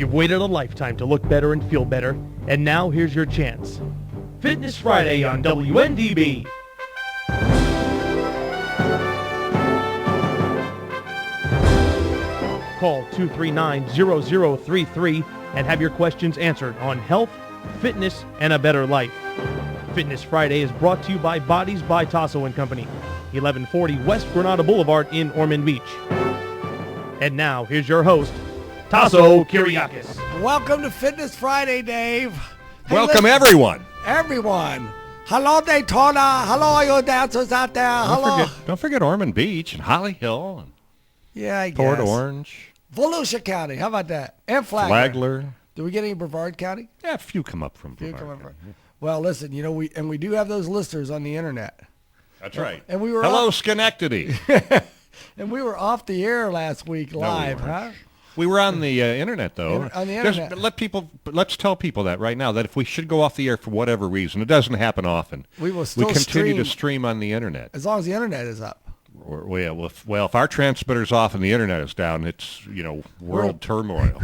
You've waited a lifetime to look better and feel better, and now here's your chance. Fitness Friday on WNDB. Call 239-0033 and have your questions answered on health, fitness, and a better life. Fitness Friday is brought to you by Bodez by Tasso & Company, 1140 West Granada Boulevard in Ormond Beach. And now, here's your host, Tasso Kyriakis. Welcome to Fitness Friday, Dave. Hey, Welcome, listen, everyone. Everyone. Hello, Daytona. Hello, all you dancers out there. Hello. Don't forget Ormond Beach and Holly Hill and Yeah, I Port guess. Orange, Volusia County. How about that? And Flagler. Flagler. Do we get any Brevard County? Yeah, a few come up from Few Brevard come up County. from- Well, listen, we do have those listeners on the internet. That's right. And we were Hello, Schenectady. And we were off the air last week live, huh? We were on the internet, though. On the Just internet. let's tell people that right now, that if we should go off the air for whatever reason, it doesn't happen often. We will still continue to stream stream on the internet. as long as the internet is up. Well, if our transmitter's off and the internet is down, it's, world turmoil.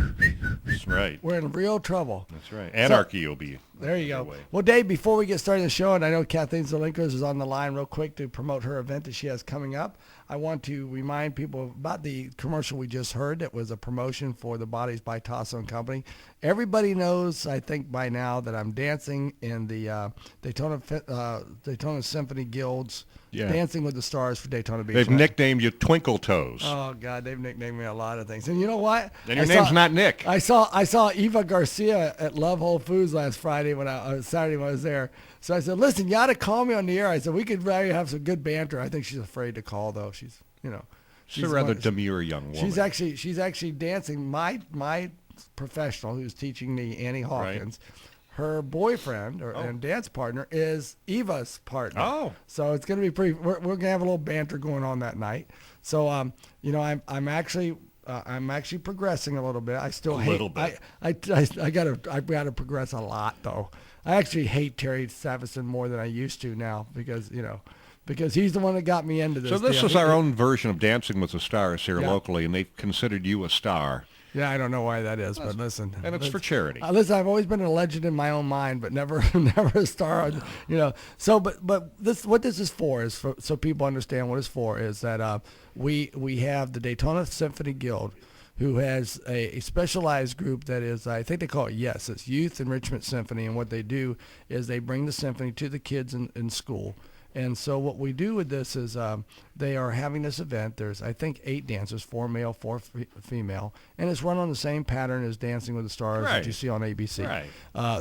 That's right. We're in real trouble. That's right. Anarchy will be. There you go. underway. Well, Dave, before we get started the show, and I know Kathleen Zelinkers is on the line real quick to promote her event that she has coming up, I want to remind people about the commercial we just heard. That was a promotion for the Bodez by Tasso & Company. Everybody knows, I think by now, that I'm dancing in the Daytona Symphony Guild's Dancing with the Stars for Daytona Beach. They've nicknamed you Twinkle Toes. Oh God, they've nicknamed me a lot of things. And you know what? And your name's not Nick. I saw Eva Garcia at Love Whole Foods last Friday Saturday when I was there. So I said, listen, you ought to call me on the air. I said, we could really have some good banter. I think she's afraid to call though. She's She's a rather demure young woman. She's actually dancing. My professional who's teaching me, Annie Hawkins. Right. Her boyfriend and dance partner is Eva's partner. Oh, so it's going to be pretty. We're going to have a little banter going on that night. So I'm actually progressing a little bit. I still hate. Little bit. I gotta progress a lot though. I actually hate Terry Savison more than I used to now because he's the one that got me into this. So this is our own version of Dancing with the Stars here locally, and they've considered you a star. Yeah, I don't know why that is, but listen. And it's for charity. Listen, I've always been a legend in my own mind, but never a star. So, but what this is for is so people understand what it's for is that we have the Daytona Symphony Guild, who has a specialized group that is, I think they call it YES. It's Youth Enrichment Symphony, and what they do is they bring the symphony to the kids in school. And so what we do with this is they are having this event. There's, I think, 8 dancers, 4 male, 4 female, and it's run on the same pattern as Dancing with the Stars that you see on ABC. Right.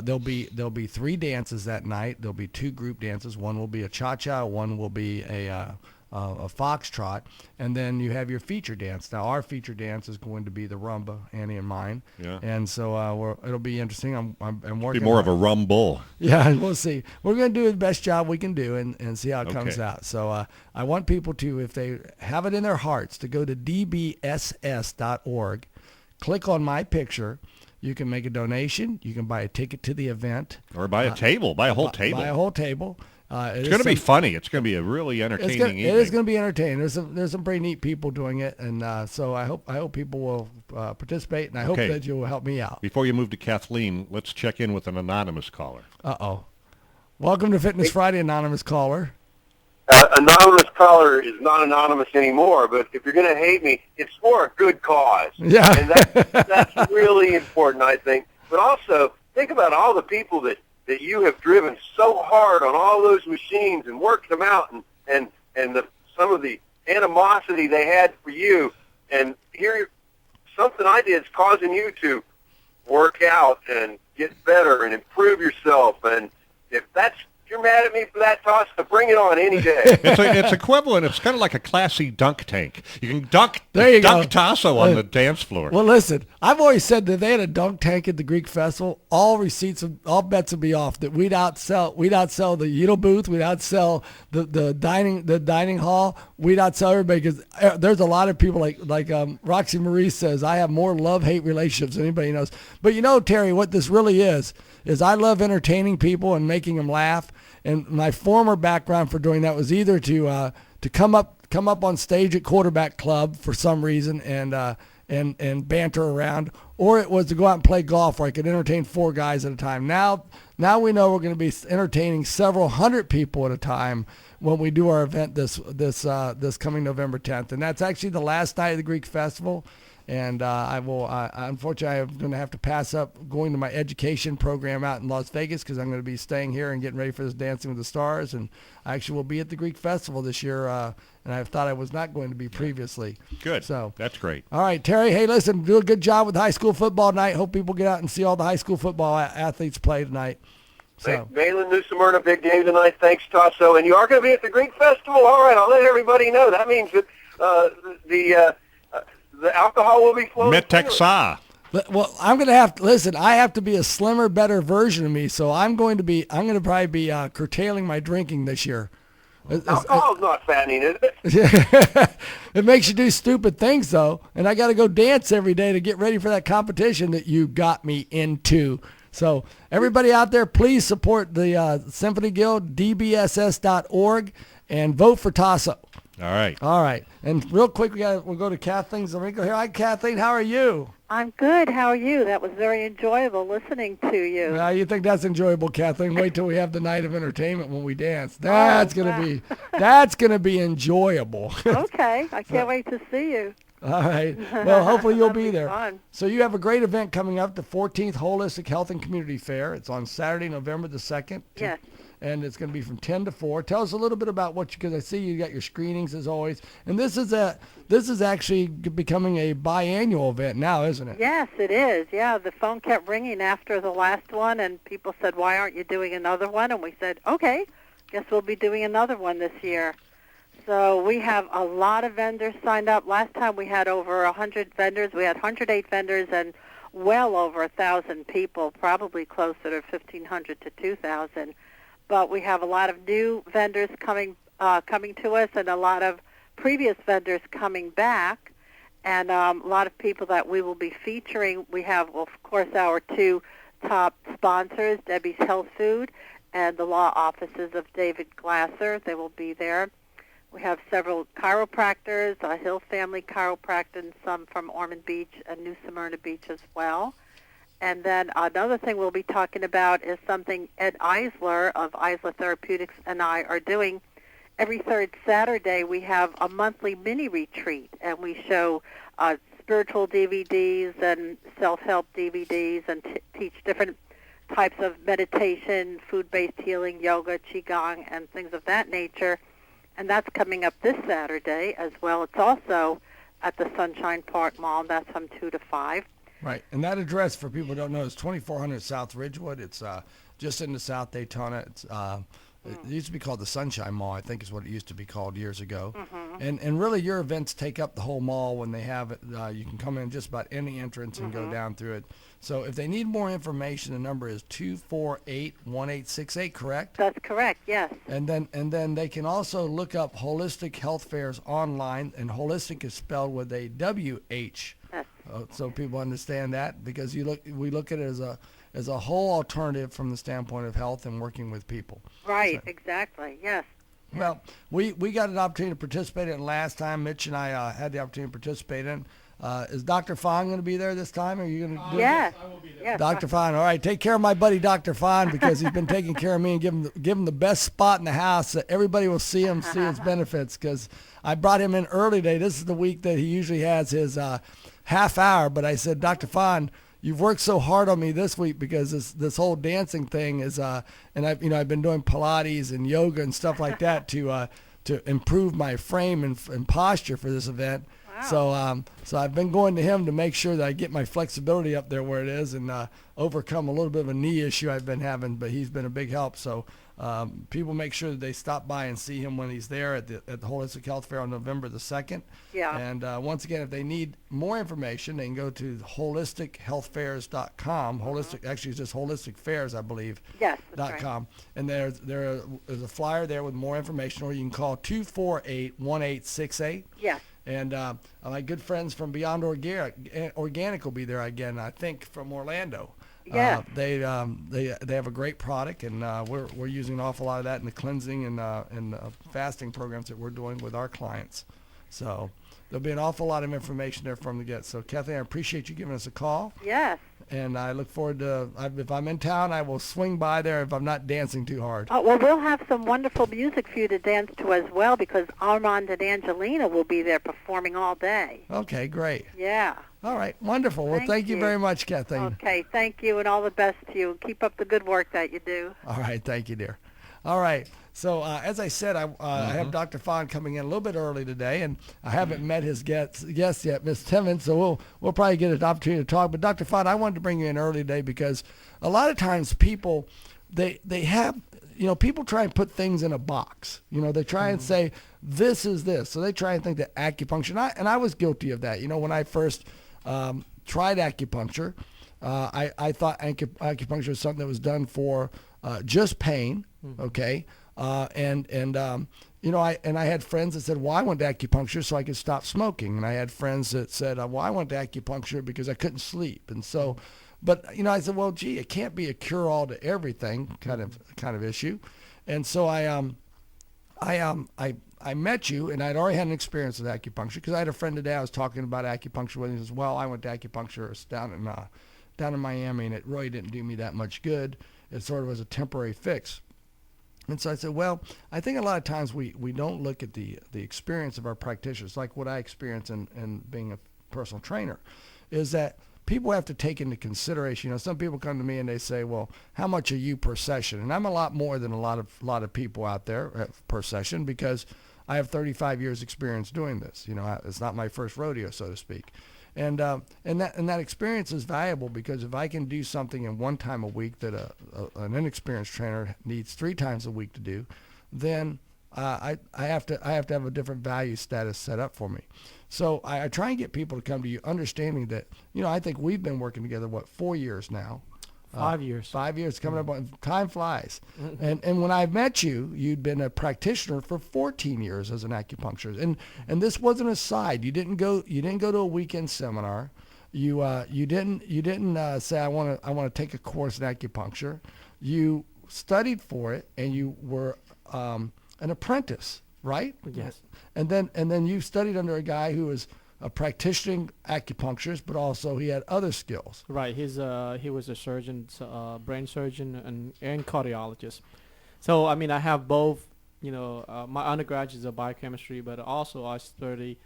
There'll be 3 dances that night. There'll be 2 group dances. One will be a cha-cha. One will be a foxtrot, and then you have your feature dance. Now, our feature dance is going to be the rumba, Annie and mine. Yeah. And so it'll be interesting. I'm working. Be more of a rumble. Yeah, we'll see. We're going to do the best job we can do and see how it comes out. So I want people to, if they have it in their hearts, to go to dbss.org, click on my picture. You can make a donation. You can buy a ticket to the event. Or buy a table. Buy a whole table. Buy a whole table. It's going to be funny. It's going to be a really entertaining evening. It is going to be entertaining. There's some pretty neat people doing it, and so I hope people will participate, and I hope that you will help me out. Before you move to Kathleen, let's check in with an anonymous caller. Welcome to Fitness Friday, anonymous caller. Anonymous caller is not anonymous anymore, but if you're going to hate me, it's for a good cause. Yeah. And that's really important, I think. But also, think about all the people that you have driven so hard on all those machines and worked them out, and some of the animosity they had for you. And here, something I did is causing you to work out and get better and improve yourself. And if you're mad at me for that, Toss, bring it on any day. It's equivalent. It's kind of like a classy dunk tank. You can dunk Tasso on the dance floor. Well, listen, I've always said that they had a dunk tank at the Greek Festival. All bets would be off. That we'd outsell the Yido booth. We'd outsell the dining hall. We'd outsell everybody because there's a lot of people like Roxy Marie says. I have more love-hate relationships than anybody knows. But Terry, what this really is I love entertaining people and making them laugh. And my former background for doing that was either to come up on stage at Quarterback Club for some reason and and banter around, or it was to go out and play golf where I could entertain 4 guys at a time. Now we know we're going to be entertaining several hundred people at a time when we do our event this coming November 10th, and that's actually the last night of the Greek Festival. And unfortunately, I'm going to have to pass up going to my education program out in Las Vegas because I'm going to be staying here and getting ready for this Dancing with the Stars. And I actually will be at the Greek Festival this year, and I thought I was not going to be previously. Good. So that's great. All right, Terry. Hey, listen, do a good job with high school football tonight. Hope people get out and see all the high school football athletes play tonight. So. Malin, New Smyrna, big game tonight. Thanks, Tasso. And you are going to be at the Greek Festival. All right, I'll let everybody know. That means that the alcohol will be flowing. Metexa. Well, I'm going to have to listen. I have to be a slimmer, better version of me. So I'm going to probably be curtailing my drinking this year. Alcohol's not fattening, is it? It makes you do stupid things, though. And I got to go dance every day to get ready for that competition that you got me into. So everybody out there, please support the Symphony Guild, dbss.org, and vote for Tasso. All right. And real quick, we'll go to Kathleen Zarico here. Hi, Kathleen. How are you? I'm good. How are you? That was very enjoyable listening to you. Well, you think that's enjoyable, Kathleen? Wait till we have the night of entertainment when we dance. That's gonna be enjoyable. Okay, I can't wait to see you. All right. Well, hopefully you'll be there. Fun. So you have a great event coming up, the 14th Holistic Health and Community Fair. It's on Saturday, November the 2nd. Yes. And it's going to be from 10 to 4. Tell us a little bit about because I see you got your screenings as always. And this is actually becoming a biannual event now, isn't it? Yes, it is. Yeah, the phone kept ringing after the last one, and people said, "Why aren't you doing another one?" And we said, "Okay, guess we'll be doing another one this year." So we have a lot of vendors signed up. Last time we had over 100 vendors. We had 108 vendors and well over 1,000 people, probably closer to 1,500 to 2,000. But we have a lot of new vendors coming to us, and a lot of previous vendors coming back, and a lot of people that we will be featuring. We have, well, of course, our 2 top sponsors, Debbie's Health Food and the law offices of David Glasser. They will be there. We have several chiropractors, Hill Family Chiropractor, and some from Ormond Beach and New Smyrna Beach as well. And then another thing we'll be talking about is something Ed Eisler of Eisler Therapeutics and I are doing. Every third Saturday we have a monthly mini retreat, and we show spiritual DVDs and self-help DVDs and teach different types of meditation, food-based healing, yoga, qigong, and things of that nature. And that's coming up this Saturday as well. It's also at the Sunshine Park Mall, and that's from 2 to 5. Right, and that address, for people who don't know, is 2400 South Ridgewood. It's just in the South Daytona. It's it used to be called the Sunshine Mall, I think is what it used to be called years ago. Mm-hmm. And really your events take up the whole mall when they have it. You can come in just about any entrance and go down through it. So if they need more information, the number is 248-1868, correct? That's correct, yes. And then they can also look up Holistic Health Fairs online, and holistic is spelled with a W-H. Yes. So people understand that, because we look at it as a whole alternative from the standpoint of health and working with people. Right, So, exactly, yes. well, we got an opportunity to participate in last time. Mitch and I had the opportunity to participate in. Is Dr. Fahn going to be there this time? Are you going to do Yes. it? I will be there. Yes. Dr. Fahn, all right. Take care of my buddy Dr. Fahn, because he's been taking care of me and give him the best spot in the house that everybody will see his benefits, because I brought him in early today. This is the week that he usually has his half hour, but I said, Dr. Fahn, you've worked so hard on me this week, because this whole dancing thing is, and I've been doing Pilates and yoga and stuff like that to improve my frame and posture for this event. Wow. So I've been going to him to make sure that I get my flexibility up there where it is, and overcome a little bit of a knee issue I've been having, but he's been a big help. So people make sure that they stop by and see him when he's there at the Holistic Health Fair on November the 2nd. Yeah. And once again, if they need more information, they can go to holistichealthfairs.com. Holistic, actually it's just Holistic Fairs, I believe. Yes, that's .com. And there's a flyer there with more information, or you can call 248-1868. Yes. And my good friends from Beyond Organic will be there again, I think, from Orlando. Yeah. They have a great product, and we're using an awful lot of that in the cleansing and fasting programs that we're doing with our clients. So there'll be an awful lot of information there for them to get. So, Kathleen, I appreciate you giving us a call. Yes. And I look forward to, if I'm in town, I will swing by there if I'm not dancing too hard. Oh, well, we'll have some wonderful music for you to dance to as well, because Armand and Angelina will be there performing all day. Okay, great. Yeah. All right, wonderful. Well, thank you very much, Kathleen. Okay, thank you, and all the best to you. Keep up the good work that you do. All right, thank you, dear. All right. So as I said, I have Dr. Fahn coming in a little bit early today, and I haven't met his guest yet, Miss Timmons. So we'll probably get an opportunity to talk. But Dr. Fahn, I wanted to bring you in early today because a lot of times people they have, people try and put things in a box. They try and say this is this, so they try and think that acupuncture. And I was guilty of that. When I first tried acupuncture, I thought acupuncture was something that was done for just pain. Okay. I had friends that said, well, I went to acupuncture so I could stop smoking. And I had friends that said, well, I went to acupuncture because I couldn't sleep. And so, but, I said, well, gee, it can't be a cure-all to everything kind of issue. And so I met you, and I'd already had an experience with acupuncture because I had a friend today I was talking about acupuncture with. He says, well, I went to acupuncture down in Miami, and it really didn't do me that much good. It sort of was a temporary fix. And so I said, well, I think a lot of times we don't look at the experience of our practitioners, like what I experience in being a personal trainer, is that people have to take into consideration. Some people come to me and they say, well, how much are you per session? And I'm a lot more than a lot of people out there per session because I have 35 years experience doing this. It's not my first rodeo, so to speak. And that experience is valuable because if I can do something in one time a week that an inexperienced trainer needs 3 times a week to do, then I have to have a different value status set up for me. So I try and get people to come to you understanding that, I think we've been working together, 4 years now. 5 years. 5 years coming up on time flies. And when I met you, you'd been a practitioner for 14 years as an acupuncturist. And this wasn't a side. You didn't go to a weekend seminar. You didn't say I want to take a course in acupuncture. You studied for it and you were an apprentice, right? Yes. And then you studied under a guy who was a practicing acupuncturist, but also he had other skills. Right. He was a surgeon, brain surgeon, and cardiologist. So I have both. My undergraduate is a biochemistry, but also I study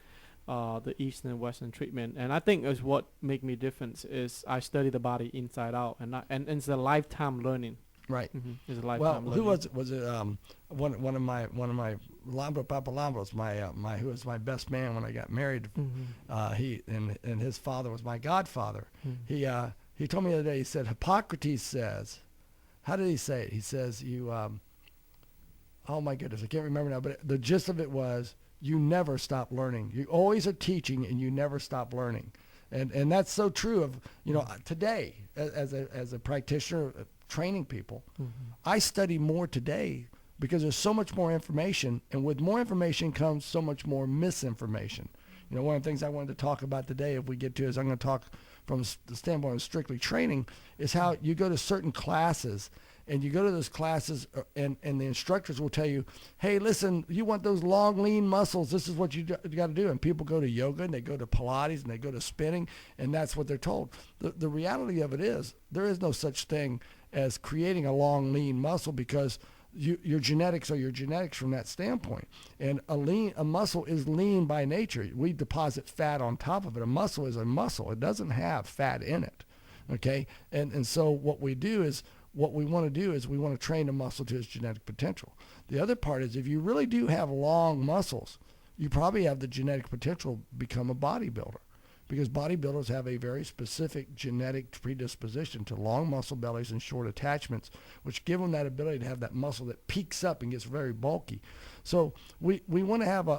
the Eastern and Western treatment. And I think is what make me different is I study the body inside out, and it's a lifetime learning. Right. It's a lifetime learning. Who was it? Was it one of my Lambo Papa Lambos, who was my best man when I got married. He and his father was my godfather. He told me the other day. He said Hippocrates says, how did he say it? He says oh my goodness, I can't remember now. But the gist of it was you never stop learning. You always are teaching and you never stop learning, and that's so true of today as a practitioner training people. I study more today because there's so much more information, and with more information comes so much more misinformation. One of the things I wanted to talk about today, if we get to, is I'm going to talk from the standpoint of strictly training, is how you go to certain classes, and you go to those classes, and the instructors will tell you, hey, listen, you want those long, lean muscles, this is what you got to do. And people go to yoga, and they go to Pilates, and they go to spinning, and that's what they're told. The reality of it is there is no such thing as creating a long, lean muscle because your genetics are your genetics from that standpoint. And a muscle is lean by nature. We deposit fat on top of it. A muscle is a muscle. It doesn't have fat in it. Okay? And so what we want to do is we want to train a muscle to its genetic potential. The other part is if you really do have long muscles, you probably have the genetic potential to become a bodybuilder. Because bodybuilders have a very specific genetic predisposition to long muscle bellies and short attachments, which give them that ability to have that muscle that peaks up and gets very bulky. So we want to have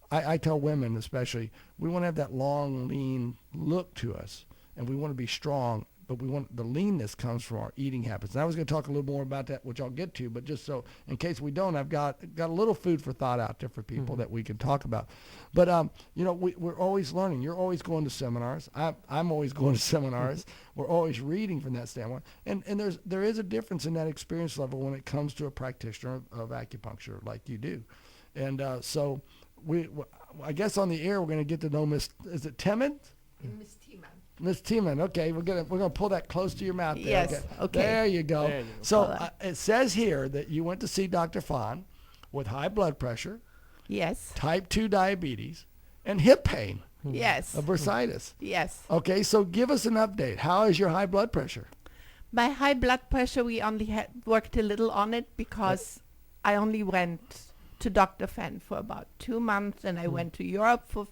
I tell women especially, we want to have that long, lean look to us, and we want to be strong, but the leanness comes from our eating habits. And I was going to talk a little more about that, which I'll get to, but just so in case we don't, I've got a little food for thought out there for people that we can talk about. But we're always learning. You're always going to seminars. I'm always going to seminars. We're always reading from that standpoint. And there is a difference in that experience level when it comes to a practitioner of acupuncture like you do. And so I guess on the air we're going to get to know Miss. Is it Timmons? Miss Tiemann. Miss Tiemann. Okay, we're gonna pull that close to your mouth. There. Yes, okay. There you go. There you go. So All right. it says here that you went to see Dr. Fahn with high blood pressure, Yes. type 2 diabetes, and hip pain, Yes. bursitis. Yes. Okay, so give us an update. How is your high blood pressure? My high blood pressure, we only had worked a little on it because I only went to Dr. Fenn for about 2 months, and I went to Europe for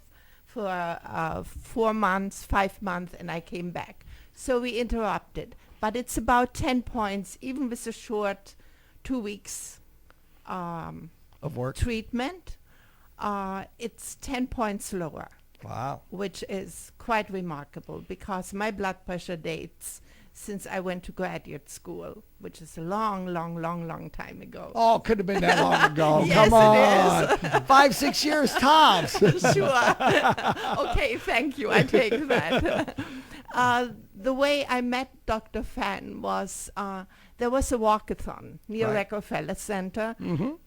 4 months, 5 months, and I came back. So we interrupted. But it's about 10 points, even with a short 2 weeks Of work? treatment. It's 10 points lower, Wow. which is quite remarkable because my blood pressure dates since I went to graduate school, which is a long, long, long, long time ago. Oh, could have been that long ago. Yes, Come on. 5, 6 years tops. Sure. Okay, thank you. I take that. The way I met Dr. Fan was there was a walkathon near Right. Rockefeller Center,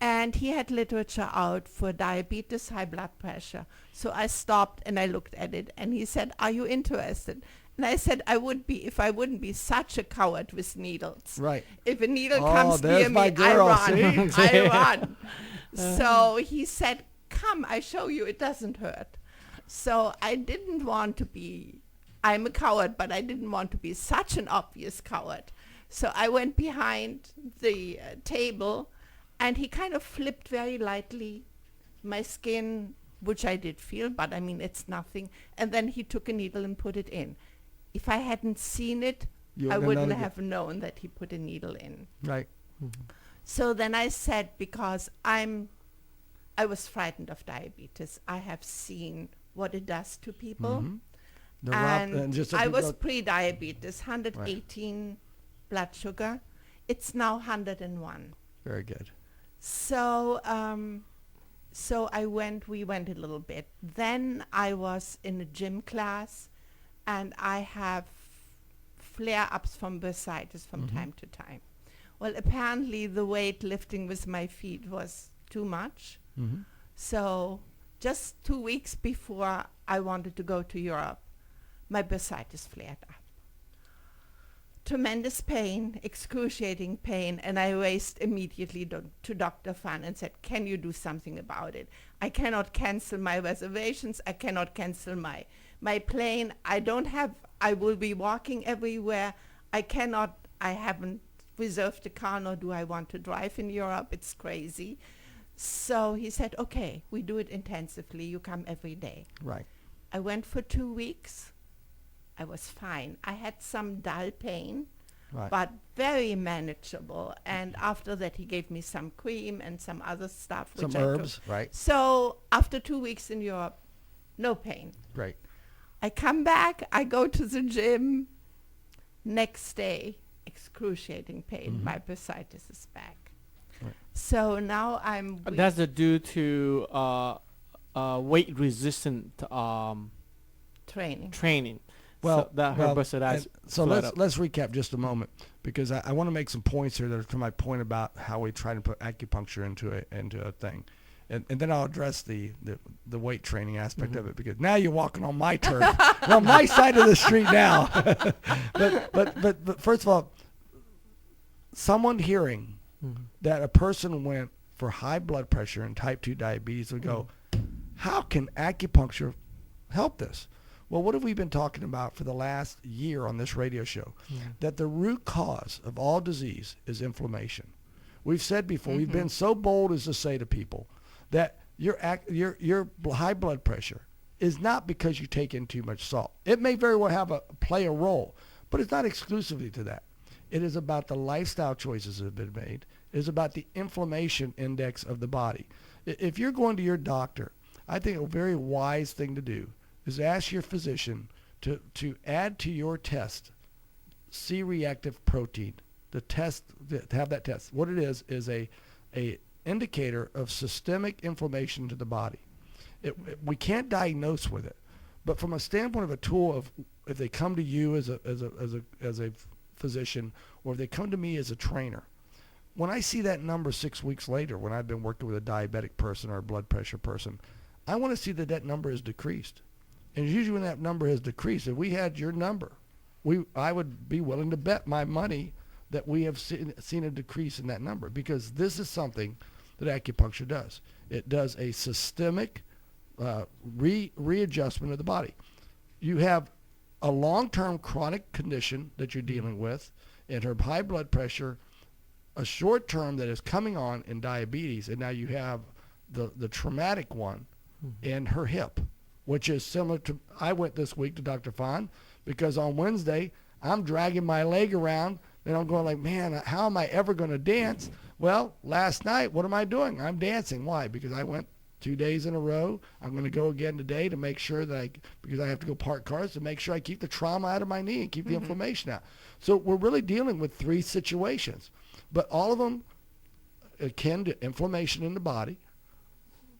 and he had literature out for diabetes, high blood pressure. So I stopped and I looked at it, and he said, "Are you interested?" And I said, "I would be if I wouldn't be such a coward with needles. Right. If a needle Oh, comes there's near my me, girl, I run. see? I run." So he said, "Come, I show you. It doesn't hurt." So I didn't want to be. I'm a coward, but I didn't want to be such an obvious coward. So I went behind the table, and he kind of flipped very lightly my skin, which I did feel, but I mean, it's nothing. And then he took a needle and put it in. If I hadn't seen it, You I wouldn't wouldn't have known have known that he put a needle in. Right. So then I said, because I was frightened of diabetes. I have seen what it does to people. The And just so I people was know- pre-diabetes, 118 blood sugar. It's now 101. very good. So we went a little bit. Then I was in a gym class, and I have flare-ups from bursitis from time to time. Well, apparently the weight lifting with my feet was too much. So just 2 weeks before I wanted to go to Europe, my bursitis flared up. Tremendous pain, excruciating pain, and I raced immediately to Dr. Fan and said, "Can you do something about it? I cannot cancel my reservations. I cannot cancel my plane. I will be walking everywhere. I haven't reserved a car, nor do I want to drive in Europe. It's crazy." So he said, "Okay, we do it intensively. You come every day." Right. I went for 2 weeks. I was fine. I had some dull pain, Right. but very manageable. And after that, he gave me some cream and some other stuff. Some which I took. herbs. Right. So after 2 weeks in Europe, no pain. Great. I come back, I go to the gym. Next day, excruciating pain. My bursitis is back. Right. So now I'm... That's due to weight resistant training. training. Well, so that her bursitis. so flared let's recap just a moment, because I want to make some points here that are to my point about how we try to put acupuncture into a thing, and then I'll address the weight training aspect of it, because now you're walking on my turf, you're on my side of the street now. but first of all, someone hearing that a person went for high blood pressure and type 2 diabetes would go, how can acupuncture help this? Well, what have we been talking about for the last year on this radio show? That the root cause of all disease is inflammation. We've said before, we've been so bold as to say to people that your high blood pressure is not because you take in too much salt. It may very well play a role, but it's not exclusively to that. It is about the lifestyle choices that have been made. It is about the inflammation index of the body. If you're going to your doctor, I think a very wise thing to do is ask your physician to add to your test C-reactive protein. To have that test. What it is a indicator of systemic inflammation to the body. We can't diagnose with it, but from a standpoint of a tool of, if they come to you as a physician, or if they come to me as a trainer, when I see that number 6 weeks later, when I've been working with a diabetic person or a blood pressure person, I want to see that that number is decreased. And usually when that number has decreased, if we had your number, I would be willing to bet my money that we have seen a decrease in that number, because this is something that acupuncture does. It does a systemic readjustment of the body. You have a long-term chronic condition that you're dealing with, and her high blood pressure, a short-term that is coming on in diabetes, and now you have the traumatic one in her hip, which is similar to, I went this week to Dr. Fahn because on Wednesday I'm dragging my leg around and I'm going like, man, how am I ever going to dance? Well, last night, what am I doing? I'm dancing. Why? Because I went 2 days in a row. I'm going to go again today to make sure that because I have to go park cars, to make sure I keep the trauma out of my knee and keep the inflammation out. So we're really dealing with 3 situations, but all of them akin to inflammation in the body.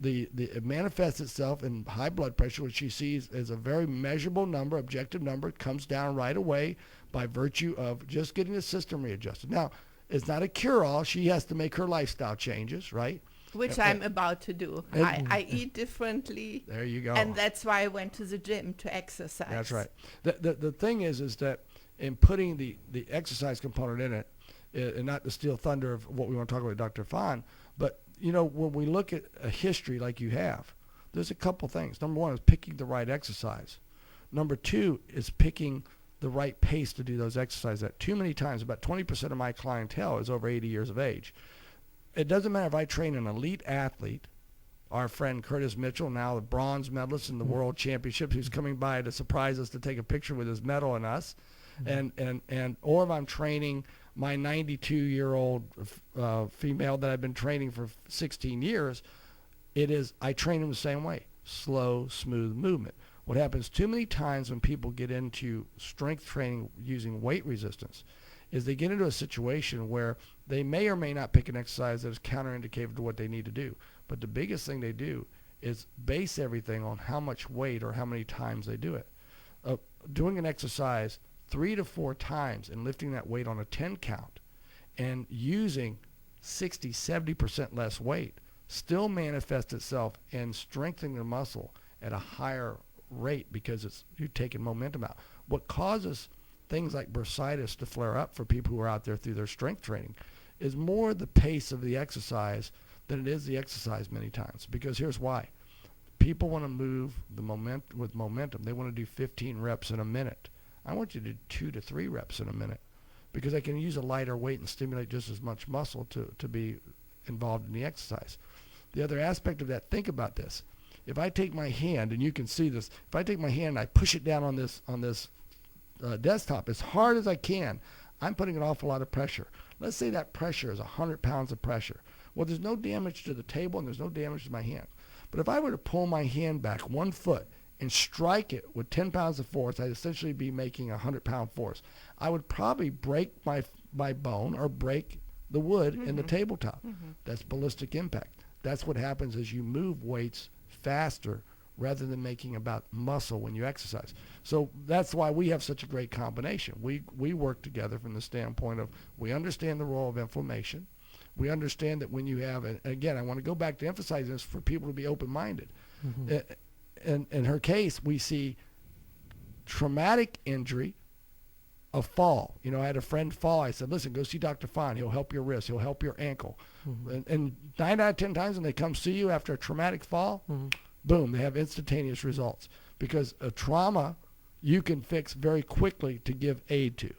It manifests itself in high blood pressure, which she sees as a very measurable number, objective number. It comes down right away by virtue of just getting the system readjusted. Now, it's not a cure-all. She has to make her lifestyle changes, right? Which I'm about to do. I eat differently. There you go. And that's why I went to the gym to exercise. That's right. The thing is that in putting the exercise component in it, and not to steal thunder of what we want to talk about with Dr. Fahn, but you know, when we look at a history like you have, there's a couple things. Number 1 is picking the right exercise. Number 2 is picking the right pace to do those exercises at. Too many times, about 20% of my clientele is over 80 years of age. It doesn't matter if I train an elite athlete, our friend Curtis Mitchell, now the bronze medalist in the World Championships, who's coming by to surprise us to take a picture with his medal and us, and or if I'm training my 92-year-old female that I've been training for 16 years, I train them the same way, slow, smooth movement. What happens too many times when people get into strength training using weight resistance is they get into a situation where they may or may not pick an exercise that is counterindicated to what they need to do. But the biggest thing they do is base everything on how much weight or how many times they do it. Doing an exercise 3 to 4 times and lifting that weight on a 10 count and using 60, 70% less weight still manifests itself in strengthening the muscle at a higher rate because you're taking momentum out. What causes things like bursitis to flare up for people who are out there through their strength training is more the pace of the exercise than it is the exercise many times. Because here's why. People want to move with momentum. They want to do 15 reps in a minute. I want you to do 2 to 3 reps in a minute because I can use a lighter weight and stimulate just as much muscle to be involved in the exercise. The other aspect of that, think about this. If I take my hand, and you can see this, if I take my hand and I push it down on this desktop as hard as I can, I'm putting an awful lot of pressure. Let's say that pressure is 100 pounds of pressure. Well, there's no damage to the table and there's no damage to my hand. But if I were to pull my hand back 1 foot and strike it with 10 pounds of force, I'd essentially be making a 100-pound force. I would probably break my bone or break the wood in the tabletop. That's ballistic impact. That's what happens as you move weights faster rather than making about muscle when you exercise. So that's why we have such a great combination. We work together from the standpoint of we understand the role of inflammation. We understand that when you have, and again, I want to go back to emphasizing this for people to be open-minded. In her case, we see traumatic injury, a fall. You know, I had a friend fall. I said, listen, go see Dr. Fahn. He'll help your wrist. He'll help your ankle. And 9 out of 10 times when they come see you after a traumatic fall, boom, they have instantaneous results. Because a trauma you can fix very quickly to give aid to.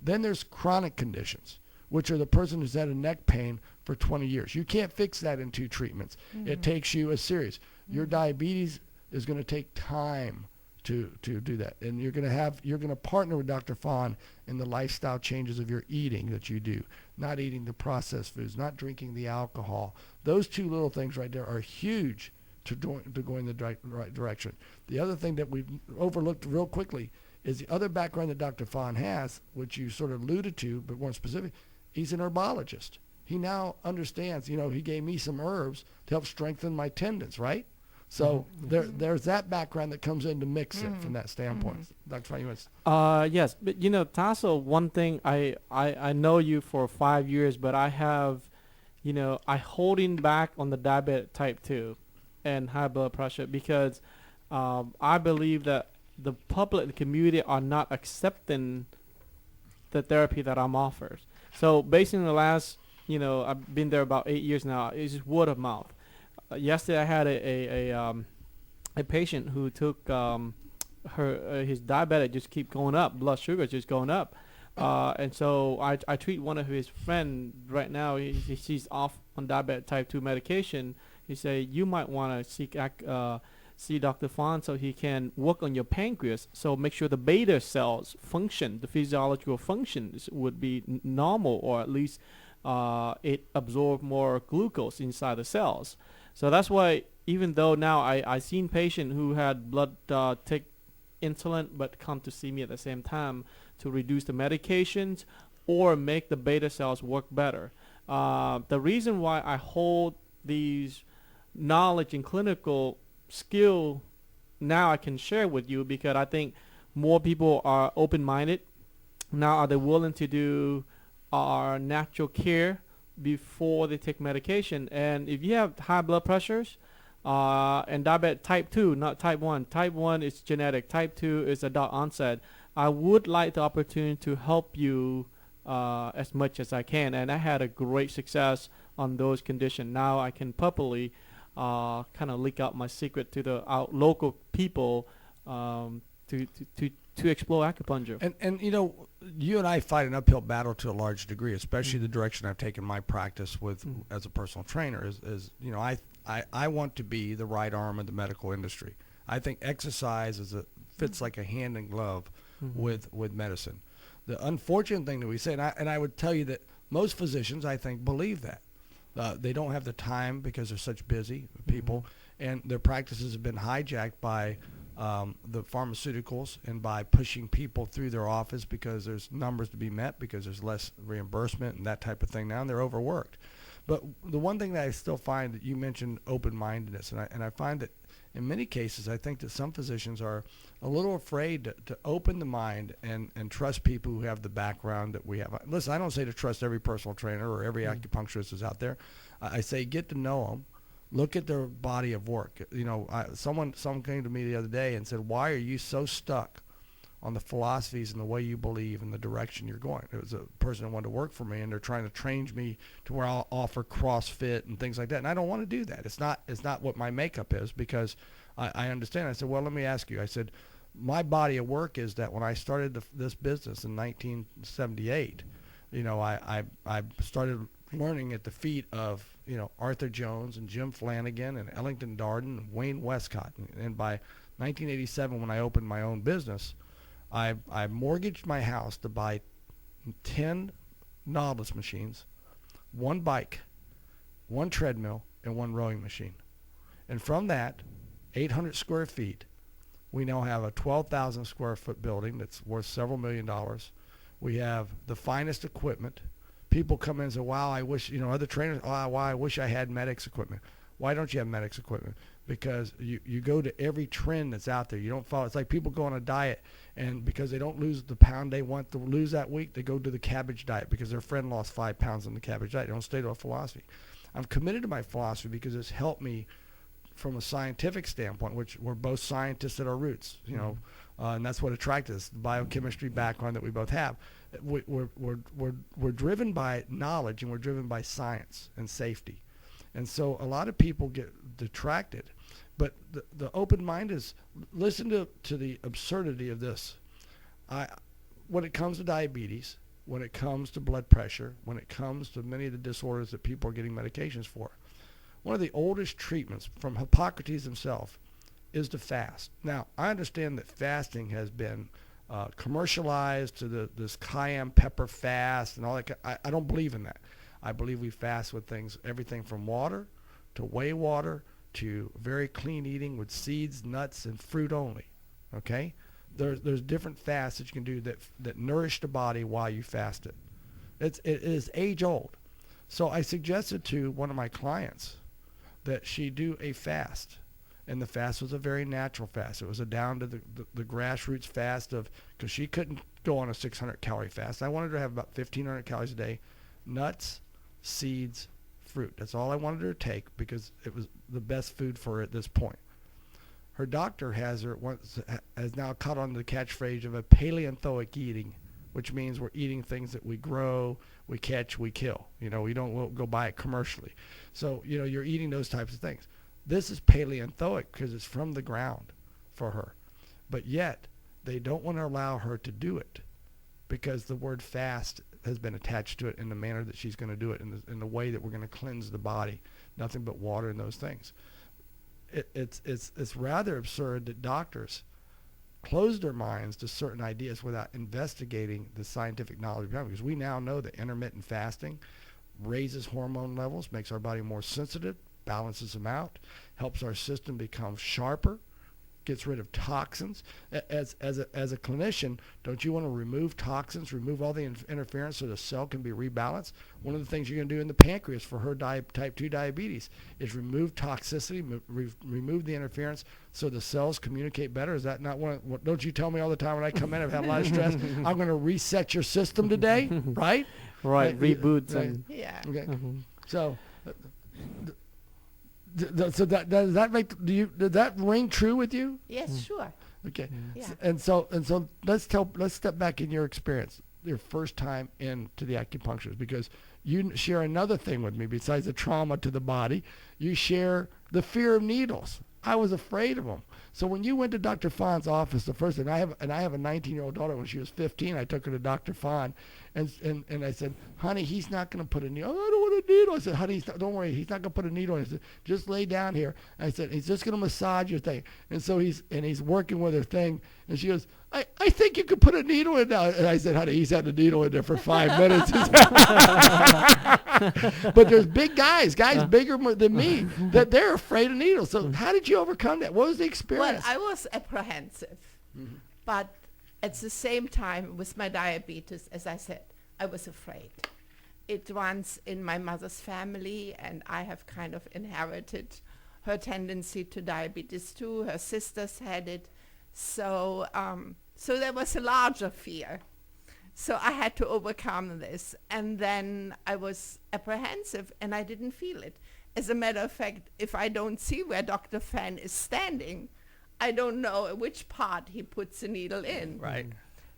Then there's chronic conditions, which are the person who's had a neck pain for 20 years. You can't fix that in 2 treatments. It takes you a series. Your diabetes is going to take time to do that. And you're going to partner with Dr. Fahn in the lifestyle changes of your eating that you do. Not eating the processed foods, not drinking the alcohol. Those 2 little things right there are huge to go in the right direction. The other thing that we've overlooked real quickly is the other background that Dr. Fahn has, which you sort of alluded to, but more specific, he's an herbologist. He now understands, he gave me some herbs to help strengthen my tendons, right? So there's that background that comes in to mix it from that standpoint. Dr. Fahn, you want yes, but Tasso, one thing, I know you for 5 years, but I have, I holding back on the diabetic type 2. and high blood pressure because I believe that the public and community are not accepting the therapy that I'm offered. So based on the last, I've been there about 8 years now. It's just word of mouth. Yesterday I had a patient who took his diabetic just keep going up, blood sugar just going up, and so I treat one of his friend right now. She's off on diabetic type 2 medication. He say you might want to see Dr. Fon so he can work on your pancreas. So make sure the beta cells function, the physiological functions would be normal, or at least it absorb more glucose inside the cells. So that's why even though now I seen patient who had blood take insulin but come to see me at the same time to reduce the medications or make the beta cells work better. The reason why I hold these knowledge and clinical skill now I can share with you because I think more people are open-minded. Now are they willing to do our natural care before they take medication? And if you have high blood pressures and diabetes type 2, not type 1. Type 1 is genetic. Type 2 is adult onset. I would like the opportunity to help you as much as I can. And I had a great success on those conditions. Now I can publicly kind of leak out my secret to the local people to explore acupuncture. And you and I fight an uphill battle to a large degree, especially the direction I've taken my practice with as a personal trainer is I want to be the right arm of the medical industry. I think exercise fits like a hand in glove with medicine. The unfortunate thing that we say, and I would tell you that most physicians, I think, believe that. They don't have the time because they're such busy people, and their practices have been hijacked by the pharmaceuticals and by pushing people through their office because there's numbers to be met, because there's less reimbursement and that type of thing now, and they're overworked. But the one thing that I still find, that you mentioned open-mindedness, and I find that in many cases I think that some physicians are a little afraid to open the mind and trust people who have the background that we have. Listen, I don't say to trust every personal trainer or every acupuncturist is out there. I say get to know them. Look at their body of work. Someone came to me the other day and said, "Why are you so stuck on the philosophies and the way you believe and the direction you're going?" It was a person who wanted to work for me, and they're trying to train me to where I'll offer CrossFit and things like that. And I don't want to do that. It's not what my makeup is, because I understand. I said, well, let me ask you. I said, my body of work is that when I started this business in 1978, I started learning at the feet of Arthur Jones and Jim Flanagan and Ellington Darden and Wayne Westcott. And by 1987, when I opened my own business, I mortgaged my house to buy 10 Nautilus machines, 1 bike, 1 treadmill, and 1 rowing machine. And from that, 800 square feet, we now have a 12,000 square foot building that's worth several $1 million. We have the finest equipment. People come in and say, wow, I wish, other trainers, wow, I wish I had medics equipment. Why don't you have medics equipment? Because you go to every trend that's out there. You don't follow. It's like people go on a diet, and because they don't lose the pound they want to lose that week, they go to the cabbage diet because their friend lost 5 pounds on the cabbage diet. They don't stay to a philosophy. I'm committed to my philosophy because it's helped me from a scientific standpoint, which we're both scientists at our roots, and that's what attracted us, the biochemistry background that we both have. We're driven by knowledge, and we're driven by science and safety. And so a lot of people get detracted. But the open mind is, listen to the absurdity of this. When it comes to diabetes, when it comes to blood pressure, when it comes to many of the disorders that people are getting medications for, one of the oldest treatments from Hippocrates himself is to fast. Now, I understand that fasting has been commercialized to this cayenne pepper fast and all that. I don't believe in that. I believe we fast with everything from water to whey water to very clean eating with seeds, nuts, and fruit only. Okay? There's different fasts that you can do that nourish the body while you fast it. It is age old. So I suggested to one of my clients that she do a fast. And the fast was a very natural fast. It was down to the grassroots fast because she couldn't go on a 600 calorie fast. I wanted her to have about 1,500 calories a day, nuts, seeds, fruit. That's all I wanted her to take because it was the best food for her at this point. Her doctor has now caught on the catchphrase of a paleonthoic eating, which means we're eating things that we grow, we catch, we kill. We don't go buy it commercially. So, you're eating those types of things. This is paleonthoic because it's from the ground for her. But yet, they don't want to allow her to do it because the word fast has been attached to it in the manner that she's going to do it, in the way that we're going to cleanse the body. Nothing but water and those things. It's rather absurd that doctors close their minds to certain ideas without investigating the scientific knowledge behind it. Because we now know that intermittent fasting raises hormone levels, makes our body more sensitive, balances them out, helps our system become sharper, gets rid of toxins. As a clinician, don't you want to remove toxins, remove all the interference so the cell can be rebalanced? One of the things you're going to do in the pancreas for her type 2 diabetes is remove toxicity, remove the interference so the cells communicate better. Is that not don't you tell me all the time when I come in, I've had a lot of stress, I'm going to reset your system today, right? Right, reboots. Right. And Yeah. Okay. So... So does that ring true with you? Yes, sure. Okay. Yeah. And so let's step back in your experience, your first time into the acupuncturist, because you share another thing with me besides the trauma to the body. You share the fear of needles. I was afraid of them. So when you went to Dr. Fahn's office, the first thing, I have a 19-year-old daughter. When she was 15, I took her to Dr. Fahn, and I said, honey, he's not going to put a needle. Oh, I don't want a needle. I said, honey, don't worry, he's not going to put a needle in. I said, just lay down here. And I said, he's just going to massage your thing. And so he's working with her thing, and she goes, I think you could put a needle in now. And I said, honey, he's had a needle in there for 5 minutes. But there's big guys bigger than me, that they're afraid of needles. So how did you overcome that? What was the experience? Well, I was apprehensive, but at the same time, with my diabetes, as I said, I was afraid. It runs in my mother's family, and I have kind of inherited her tendency to diabetes too. Her sisters had it. So there was a larger fear. So I had to overcome this. And then I was apprehensive, and I didn't feel it. As a matter of fact, if I don't see where Dr. Fan is standing, I don't know which part he puts the needle in. Right.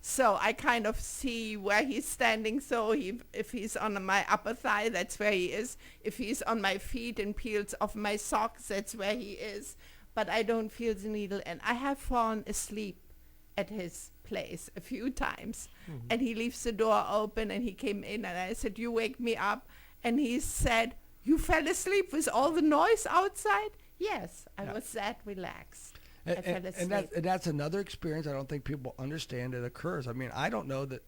So I kind of see where he's standing. So if he's on my upper thigh, that's where he is. If he's on my feet and peels off my socks, that's where he is. But I don't feel the needle. And I have fallen asleep at his place a few times. And he leaves the door open, and he came in, and I said, you wake me up. And he said, you fell asleep with all the noise outside? Yes, I was that relaxed. And that's another experience I don't think people understand it occurs. I mean, I don't know that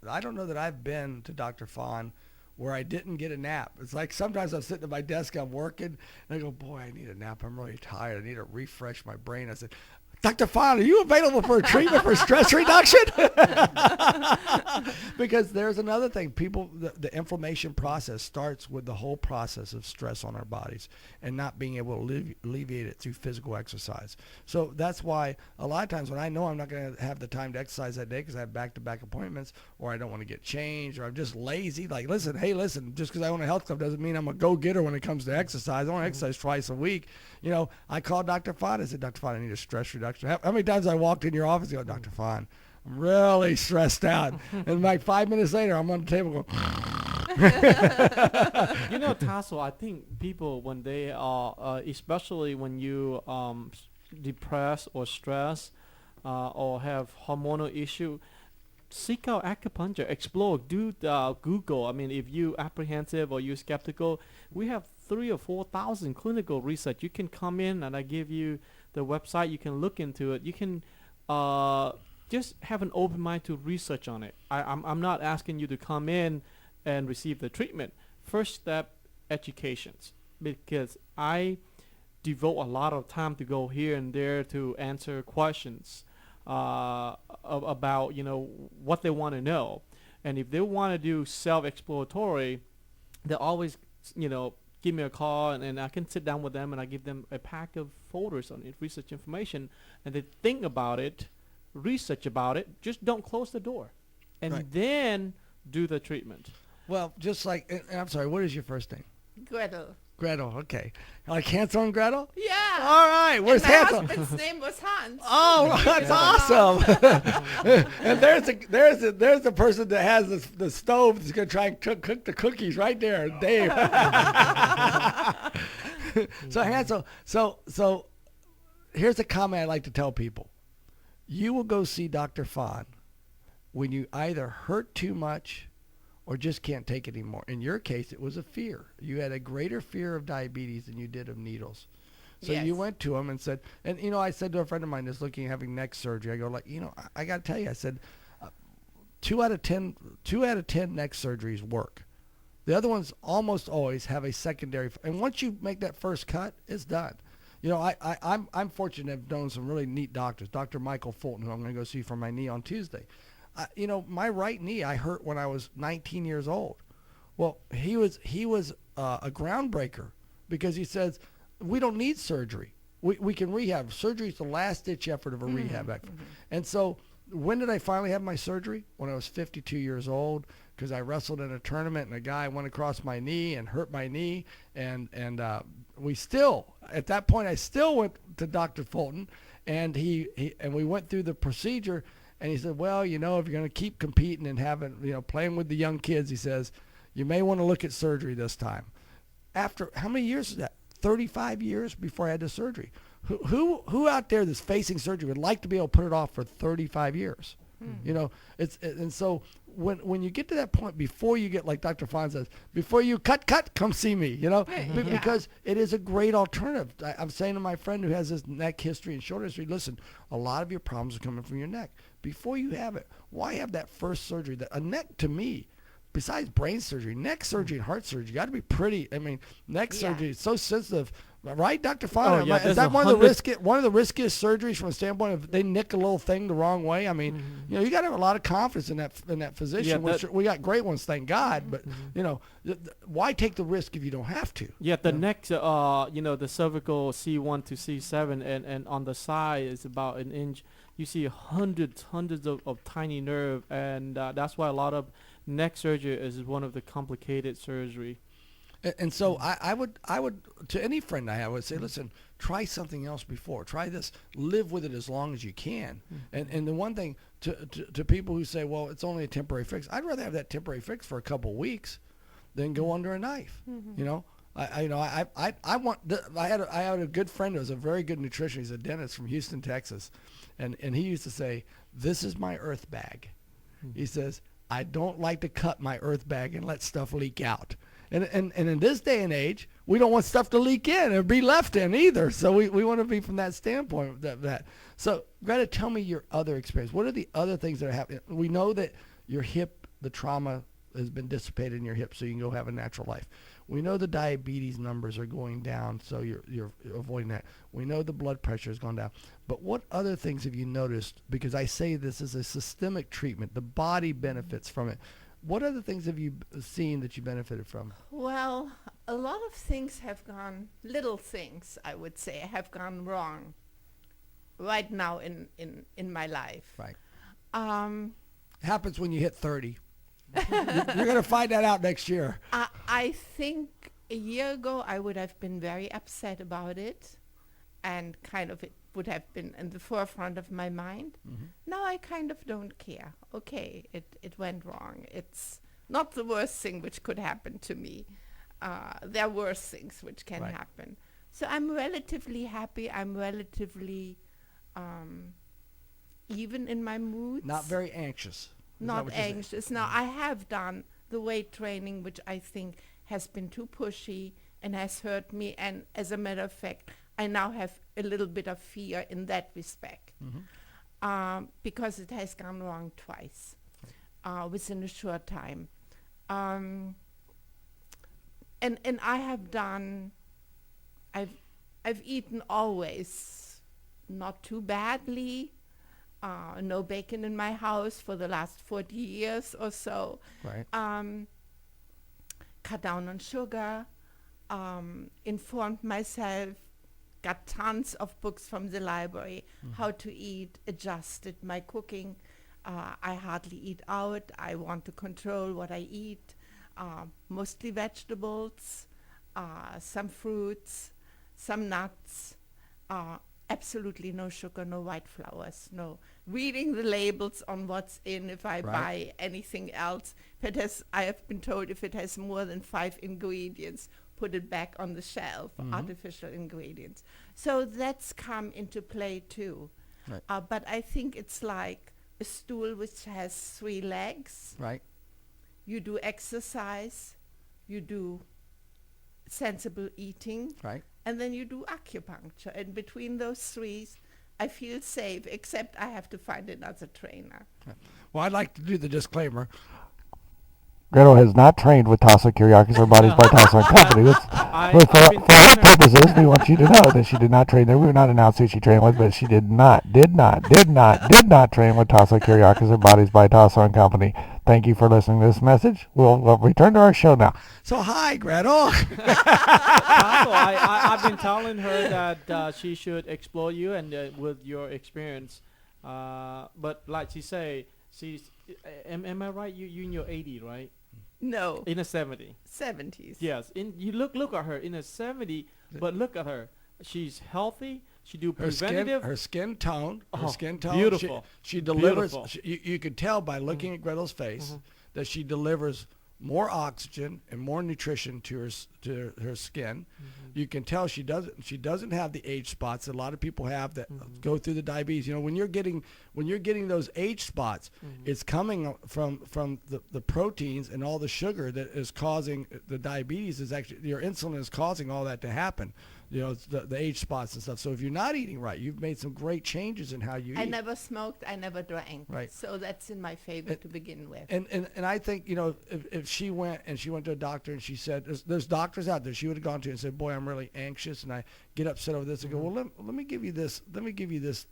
I've been to Dr. Fahn where I didn't get a nap. It's like sometimes I'm sitting at my desk, I'm working, and I go, boy, I need a nap. I'm really tired. I need to refresh my brain. I said, Dr. Fahn, are you available for a treatment for stress reduction? Because there's another thing. The inflammation process starts with the whole process of stress on our bodies and not being able to alleviate it through physical exercise. So that's why a lot of times when I know I'm not going to have the time to exercise that day because I have back-to-back appointments, or I don't want to get changed, or I'm just lazy, like, listen, just because I own a health club doesn't mean I'm a go-getter when it comes to exercise. I want to exercise twice a week. I called Dr. Fahn. I said, Dr. Fahn, I need a stress reduction. How many times I walked in your office and go, Dr. Fahn, I'm really stressed out. And like 5 minutes later, I'm on the table going, Tasso, I think people, when they are, especially when you depressed or stressed or have hormonal issue, seek out acupuncture, explore, do the Google. I mean, if you apprehensive or you're skeptical, we have 3,000 or 4,000 clinical research. You can come in and I give you the website. You can look into it. You can just have an open mind to research on it. I'm not asking you to come in and receive the treatment. First step, educations, because I devote a lot of time to go here and there to answer questions about what they want to know. And if they want to do self-exploratory, they always give me a call, and I can sit down with them and I give them a pack of folders on research information, and they think about it, research about it. Just don't close the door, and then do the treatment. Well, just like, and I'm sorry, what is your first name? Gretel. Gretel, okay. Like Hansel and Gretel? Yeah. All right, where's and my Hansel? husband's name was Hans. Oh, that's awesome! And there's the person that has the stove that's gonna try and cook the cookies right there, Dave. So Hansel, so here's a comment I like to tell people: you will go see Dr. Fahn when you either hurt too much or just can't take it anymore. In your case, it was a fear. You had a greater fear of diabetes than you did of needles. So Yes. you went to him and said, and I said to a friend of mine that's looking at having neck surgery, I go like, I got to tell you, I said, 2 out of 10 neck surgeries work. The other ones almost always have a secondary, and once you make that first cut, it's done. I'm fortunate to have known some really neat doctors. Dr. Michael Fulton, who I'm going to go see for my knee on Tuesday. My right knee I hurt when I was 19 years old. Well, he was a groundbreaker because he says we don't need surgery. We can rehab. Surgery is the last ditch effort of a rehab effort. And so when did I finally have my surgery? When I was 52 years old, because I wrestled in a tournament and a guy went across my knee and hurt my knee, and we still at that point I still went to Dr. Fulton, and and we went through the procedure. And he said, well, if you're going to keep competing and having, playing with the young kids, he says, you may want to look at surgery this time. After, how many years is that? 35 years before I had the surgery. Who out there that's facing surgery would like to be able to put it off for 35 years? And so when you get to that point, before you get, like Dr. Fahn says, before you cut, come see me, because it is a great alternative. I'm saying to my friend who has this neck history and shoulder history, listen, a lot of your problems are coming from your neck. Before you have it, why have that first surgery? A neck, to me, besides brain surgery, neck surgery and heart surgery, you got to be pretty. I mean, neck surgery is so sensitive. Right, Dr. Fahn? Is that one of the riskiest surgeries from a standpoint of they nick a little thing the wrong way? I mean, you got to have a lot of confidence in that physician. We got great ones, thank God. But why take the risk if you don't have to? Yeah, the neck, the cervical C1 to C7, and on the side is about an inch. You see hundreds of tiny nerve, and that's why a lot of neck surgery is one of the complicated surgery. And so I would to any friend I would say, listen, try something else before. Try this. Live with it as long as you can. And the one thing to people who say, well, it's only a temporary fix, I'd rather have that temporary fix for a couple of weeks than go under a knife. I had a good friend who was a very good nutritionist. He's a dentist from Houston, Texas, and he used to say, this is my earth bag. He says, I don't like to cut my earth bag and let stuff leak out. And in this day and age, we don't want stuff to leak in or be left in either. So we want to be from that standpoint. So, Greta, tell me your other experience. What are the other things that are happening? We know that your hip, the trauma has been dissipated in your hip, so you can go have a natural life. We know the diabetes numbers are going down, so you're avoiding that. We know the blood pressure has gone down. But what other things have you noticed? Because I say this is a systemic treatment. The body benefits from it. What other things have you seen that you benefited from? Well, a lot of things little things, I would say, have gone wrong right now in my life. Right. Happens when you hit 30. You're going to find that out next year. I think a year ago I would have been very upset about it, and kind of it would have been in the forefront of my mind. Now I kind of don't care. Okay, it went wrong. It's not the worst thing which could happen to me. There are worse things which can happen. So I'm relatively happy. I'm relatively even in my moods. Not very anxious. Not anxious. Now, I have done the weight training, which I think has been too pushy and has hurt me. And as a matter of fact, I now have a little bit of fear in that respect, because it has gone wrong twice within a short time. And I have done, I've eaten always not too badly. No bacon in my house for the last 40 years or so. Right. Cut down on sugar, informed myself, got tons of books from the library, how to eat, adjusted my cooking. I hardly eat out. I want to control what I eat, mostly vegetables. some fruits, some nuts, absolutely no sugar, no white flours, no. Reading the labels on what's in if I buy anything else. If it has, I have been told if it has more than 5 ingredients, put it back on the shelf, artificial ingredients. So that's come into play too. Right. But I think it's like a stool which has 3 legs. Right. You do exercise, you do sensible eating, Right. and then you do acupuncture. And between those 3, I feel safe, except I have to find another trainer. Well, I'd like to do the disclaimer. Gretel has not trained with Tasso Kyriakis or Bodies by Tasso and Company. For our purposes, we want you to know that she did not train there. We were not announced who she trained with, but she did not train with Tasso Kyriakis or Bodies by Tasso and Company. Thank you for listening to this message. We'll return to our show now. So, hi, Gretel. Tasso, I've been telling her that she should explore you and with your experience. But like she say, am I right? You in your 80, right? No. In a 70. 70s. Yes. You look at her in a 70, but look at her. She's healthy. She do Her preventative. skin tone. Beautiful. She delivers. Beautiful. You could tell by looking at Gretel's face that she delivers more oxygen and more nutrition to her skin. You can tell she doesn't have the age spots that a lot of people have that go through the diabetes. You know, when you're getting those age spots, it's coming from the proteins and all the sugar that is causing the diabetes. Is actually your insulin is causing all that to happen. You know, it's the age spots and stuff. So if you're not eating right, you've made some great changes in how you eat. I never smoked, I never drank. Right. So that's in my favor to begin with. And I think, you know, if she went to a doctor and she said, there's doctors out there she would have gone to and said, boy, I'm really anxious and I get upset over this. I go, well, let me give you this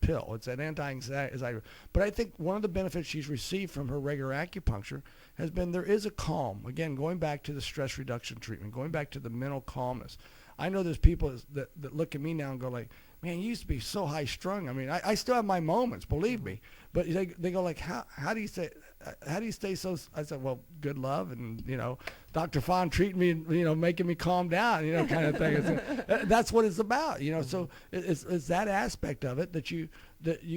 pill. It's an anti-anxiety. But I think one of the benefits she's received from her regular acupuncture has been there is a calm. Again, going back to the stress reduction treatment, going back to the mental calmness. I know there's people that look at me now and go like, man, you used to be so high strung. I mean, I still have my moments, believe me. But they go like, how do you stay so? I said, well, good love and, you know, Dr. Fon treating me, you know, making me calm down, you know, kind of thing. That's what it's about, you know. So it's that aspect of it that you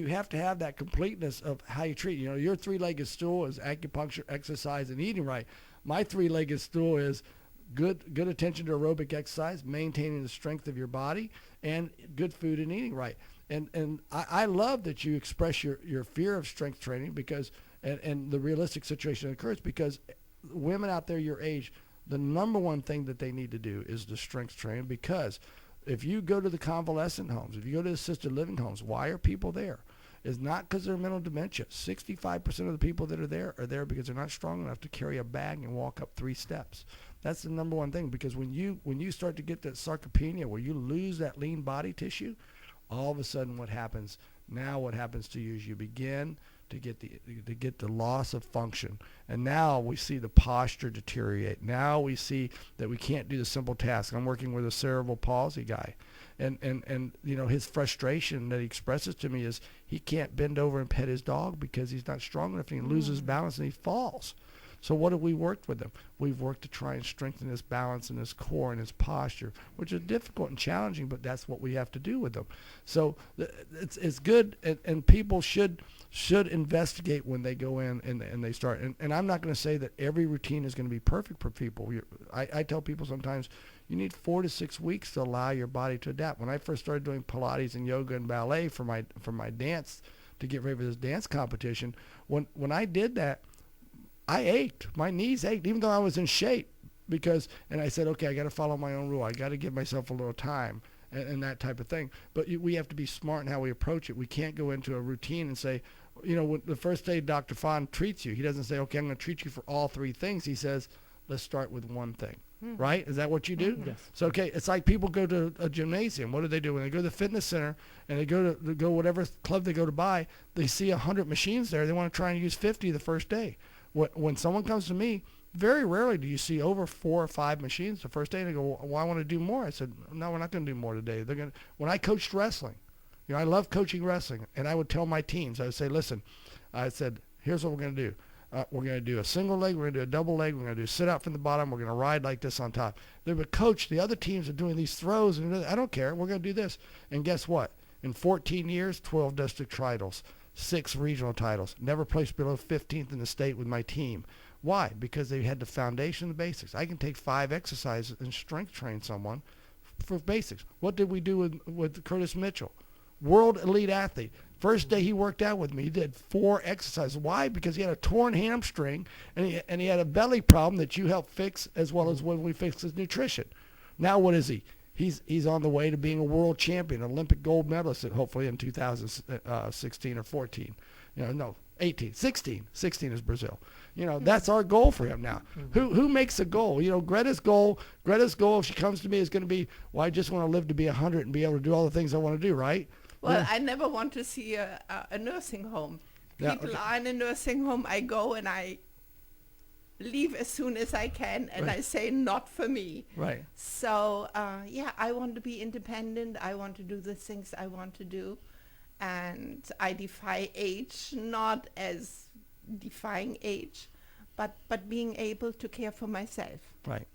have to have that completeness of how you treat. You know, your 3-legged stool is acupuncture, exercise, and eating right. My 3-legged stool is good attention to aerobic exercise, maintaining the strength of your body, and good food and eating right. And I love that you express your fear of strength training because and the realistic situation that occurs because women out there your age, the number one thing that they need to do is the strength training because if you go to the convalescent homes, if you go to the assisted living homes, why are people there? It's not because they're mental dementia. 65% of the people that are there because they're not strong enough to carry a bag and walk up 3 steps. That's the number one thing because when you start to get that sarcopenia where you lose that lean body tissue, all of a sudden what happens to you is you begin to get the loss of function. And now we see the posture deteriorate. Now we see that we can't do the simple task. I'm working with a cerebral palsy guy. And you know, his frustration that he expresses to me is he can't bend over and pet his dog because he's not strong enough and he loses balance and he falls. So what have we worked with him? We've worked to try and strengthen his balance and his core and his posture, which is difficult and challenging, but that's what we have to do with them. So it's good, and people should investigate when they go in and they start. And I'm not going to say that every routine is going to be perfect for people. I tell people sometimes you need 4 to 6 weeks to allow your body to adapt. When I first started doing Pilates and yoga and ballet for my dance to get ready for this dance competition, when I did that, I ached. My knees ached, even though I was in shape. And I said, okay, I got to follow my own rule. I got to give myself a little time and that type of thing. But we have to be smart in how we approach it. We can't go into a routine and say, you know, when the first day Dr. Fon treats you, he doesn't say, okay, I'm going to treat you for all 3 things. He says, let's start with one thing. Right? Is that what you do? Yes. So, okay, it's like people go to a gymnasium. What do? When they go to the fitness center and they go whatever club they go to buy, they see 100 machines there. They want to try and use 50 the first day. When someone comes to me, very rarely do you see over 4 or 5 machines the first day. And they go, well, I want to do more. I said, no, we're not going to do more today. When I coached wrestling, you know, I love coaching wrestling, and I would tell my teams, I would say, listen, I said, here's what we're going to do. We're going to do a single leg. We're going to do a double leg. We're going to do sit out from the bottom. We're going to ride like this on top. They're, but coach, the other teams are doing these throws, and I don't care. We're going to do this. And guess what? In 14 years, 12 district titles, 6 regional titles. Never placed below 15th in the state with my team. Why? Because they had the foundation, the basics. I can take 5 exercises and strength train someone for basics. What did we do with Curtis Mitchell? World elite athlete. First day he worked out with me, he did 4 exercises. Why? Because he had a torn hamstring and he had a belly problem that you helped fix, as well as when we fixed his nutrition. Now what is he? He's on the way to being a world champion, Olympic gold medalist, hopefully in 2016 or 14. No, 18, 16. 16 is Brazil. That's our goal for him now. Who makes a goal? Greta's goal, if she comes to me, is going to be, well, I just want to live to be 100 and be able to do all the things I want to do, right? Well, I never want to see a nursing home. People are in a nursing home. I go and I leave as soon as I can, and I say, not for me. Right. So, I want to be independent. I want to do the things I want to do. And I defy age, not as defying age, but being able to care for myself. Right.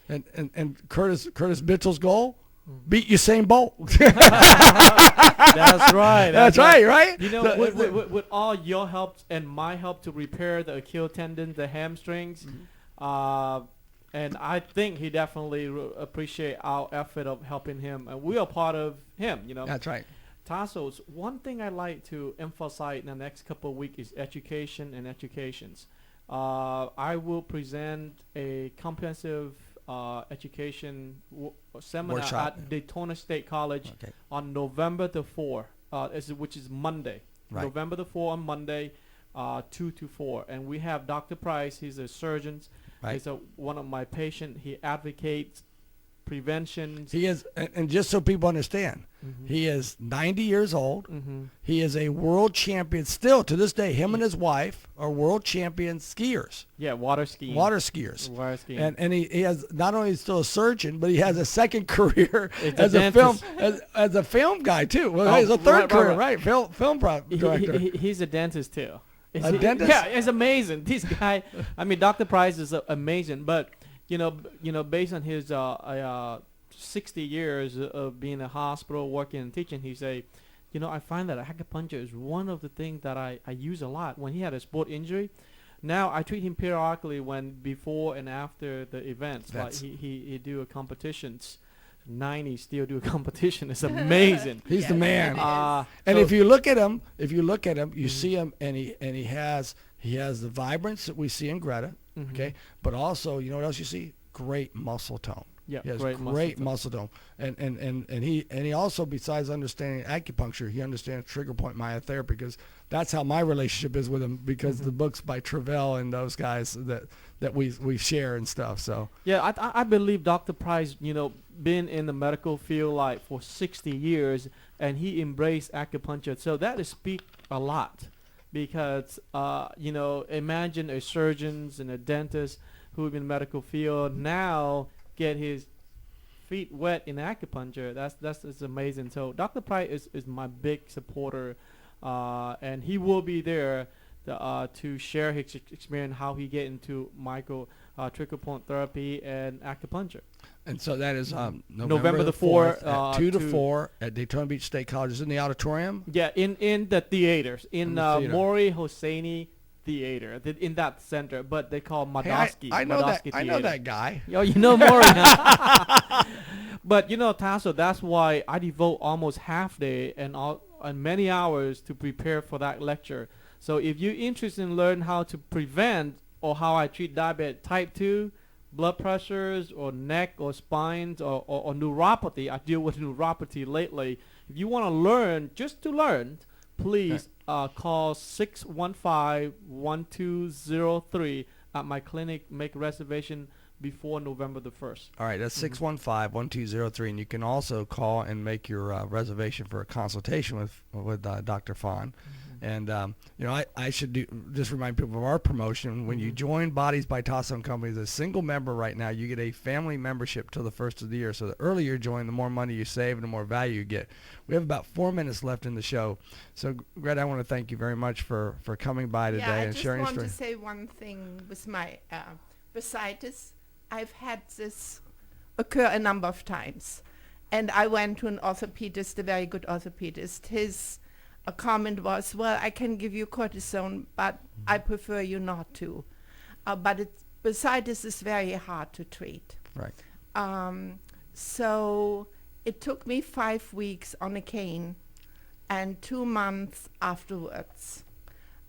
And Curtis Mitchell's goal? Beat Usain Bolt. That's right. That's right. With all your help and my help to repair the Achilles tendon, the hamstrings, and I think he definitely appreciate our effort of helping him, and we are part of him. That's right. Tassos, one thing I'd like to emphasize in the next couple of weeks is education and educations. I will present a comprehensive education seminar workshop at Daytona State College on November the 4th, which is Monday. Right. November the 4th on Monday, 2 to 4. And we have Dr. Price. He's a surgeon. Right. He's one of my patients. He advocates prevention. He is, and just so people understand, he is 90 years old. He is a world champion still to this day. Him and his wife are world champion skiers. Yeah, water skiing. Water skiers. Water skiing. And he has, not only is still a surgeon, but he has a second career as a film guy too. Well, he's a third career, right? Film director. He's a dentist too. A dentist? Yeah, it's amazing. This guy, Dr. Price is amazing, but based on his 60 years of being in a hospital, working and teaching, he say, I find that acupuncture is one of the things that I use a lot. When he had a sport injury, now I treat him periodically before and after the events. Like he do a competitions. 90 still do a competition. It's amazing. He's the man. And if you look at him, you see him, and he has the vibrance that we see in Greta. Okay, but also, you know what else you see? Great muscle tone. Yeah, he has great muscle tone. And he also, besides understanding acupuncture, he understands trigger point myotherapy, because that's how my relationship is with him, because the books by Travell and those guys that we share and stuff. So yeah, I believe Dr. Price, been in the medical field like for 60 years, and he embraced acupuncture. So that speak a lot. Because, imagine a surgeon and a dentist who have been in the medical field now get his feet wet in acupuncture. That's amazing. So Dr. Price is my big supporter, and he will be there to share his experience, how he get into trickle point therapy and acupuncture. And so that is November the 4th at 2 to 4 at Daytona Beach State College. Is in the auditorium? Yeah, in the theaters, in Maury Hosseini Theater, in that center, but they call Modosky. Hey, I know that guy. Oh, you know Maury. But Tasso, that's why I devote almost half day and many hours to prepare for that lecture. So if you're interested in learning how to prevent or how I treat diabetes type 2, blood pressures, or neck or spines, or neuropathy. I deal with neuropathy lately. If you want to learn, just to learn, please call 615-1203 at my clinic. Make a reservation before November the 1st. All right, that's 615-1203, and you can also call and make your reservation for a consultation with Dr. Fahn. And I should just remind people of our promotion. When you join Bodez by Tasso and Company as a single member right now, you get a family membership till the first of the year. So the earlier you join, the more money you save and the more value you get. We have about 4 minutes left in the show. So Greta, I want to thank you very much for coming by today and sharing your story. I just want to say one thing with my bursitis. I've had this occur a number of times. And I went to an orthopedist, a very good orthopedist. His comment was, well, I can give you cortisone, but I prefer you not to. But bursitis is very hard to treat. Right. So it took me 5 weeks on a cane and 2 months afterwards.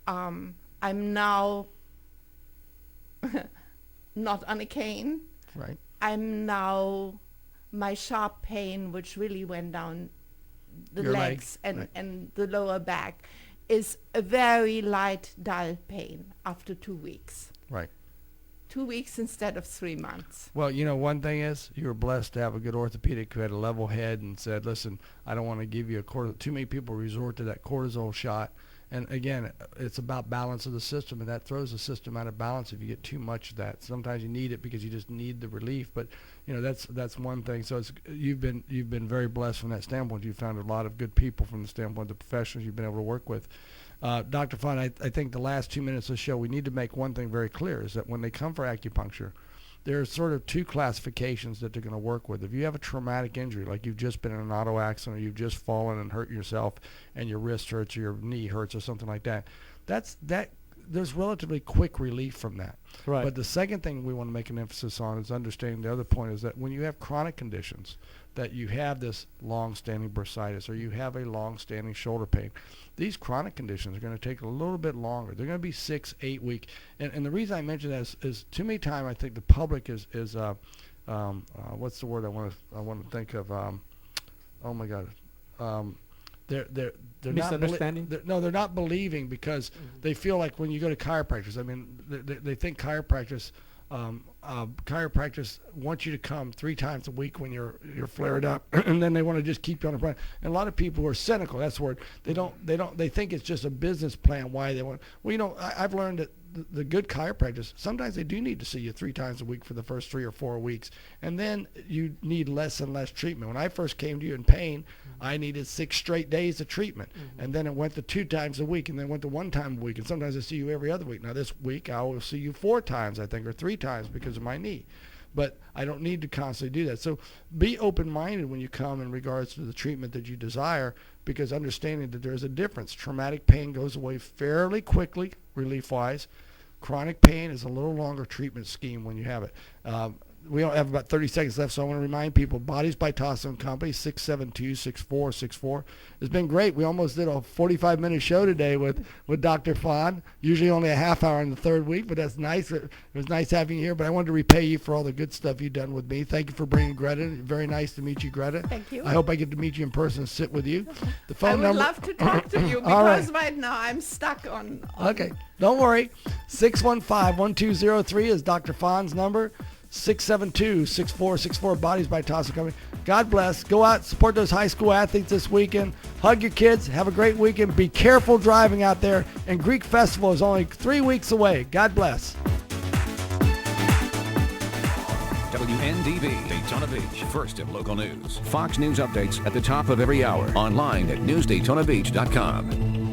I'm now not on a cane. Right. I'm now, my sharp pain, which really went down the Your legs leg, and the lower back, is a very light, dull pain after 2 weeks. Right. 2 weeks instead of 3 months. Well, one thing is you were blessed to have a good orthopedic who had a level head and said, listen, I don't want to give you a cortisol. Too many people resort to that cortisol shot. And again, it's about balance of the system, and that throws the system out of balance if you get too much of that. Sometimes you need it because you just need the relief, but that's one thing. So you've been very blessed from that standpoint. You've found a lot of good people from the standpoint of the professionals you've been able to work with. Dr. Fahn, I think the last 2 minutes of the show, we need to make one thing very clear, is that when they come for acupuncture, there are sort of two classifications that they're going to work with. If you have a traumatic injury, like you've just been in an auto accident or you've just fallen and hurt yourself and your wrist hurts or your knee hurts or something like that, there's relatively quick relief from that. Right. But the second thing we want to make an emphasis on is understanding the other point is that when you have chronic conditions, that you have this long-standing bursitis or you have a long-standing shoulder pain, these chronic conditions are going to take a little bit longer. They're going to be 6-8 weeks. And the reason I mention that is too many times I think the public is what's the word I want to think of? Oh my God. They're misunderstanding? They're not believing because they feel like when you go to chiropractors, I mean, they think chiropractors want you to come 3 times a week when you're flared up, and then they want to just keep you on the plan. And a lot of people who are cynical, that's the word. They think it's just a business plan why they want. Well, I've learned that the good chiropractors, sometimes they do need to see you 3 times a week for the first 3 or 4 weeks, and then you need less and less treatment. When I first came to you in pain, I needed 6 straight days of treatment, and then it went to 2 times a week, and then went to 1 time a week, and sometimes I see you every other week. Now this week I will see you 4 times, I think, or 3 times because of my knee. But I don't need to constantly do that. So be open-minded when you come in regards to the treatment that you desire, because understanding that there's a difference. Traumatic pain goes away fairly quickly, relief-wise. Chronic pain is a little longer treatment scheme when you have it. We don't have about 30 seconds left, so I want to remind people, Bodez by Tasso and Company, 672-6464. It's been great. We almost did a 45-minute show today with Dr. Fahn. Usually only a half hour in the 3rd week, but that's nice. It was nice having you here, but I wanted to repay you for all the good stuff you've done with me. Thank you for bringing Greta. Very nice to meet you, Greta. Thank you. I hope I get to meet you in person and sit with you. The I phone would number. love to talk to you All because right now I'm stuck on Okay, don't worry. 615-1203 is Dr. Fahn's number. 672-6464, Bodez by Tasso Company. God bless. Go out, support those high school athletes this weekend. Hug your kids. Have a great weekend. Be careful driving out there. And Greek Festival is only 3 weeks away. God bless. WNDB, Daytona Beach, first in local news. Fox News updates at the top of every hour. Online at newsdaytonabeach.com.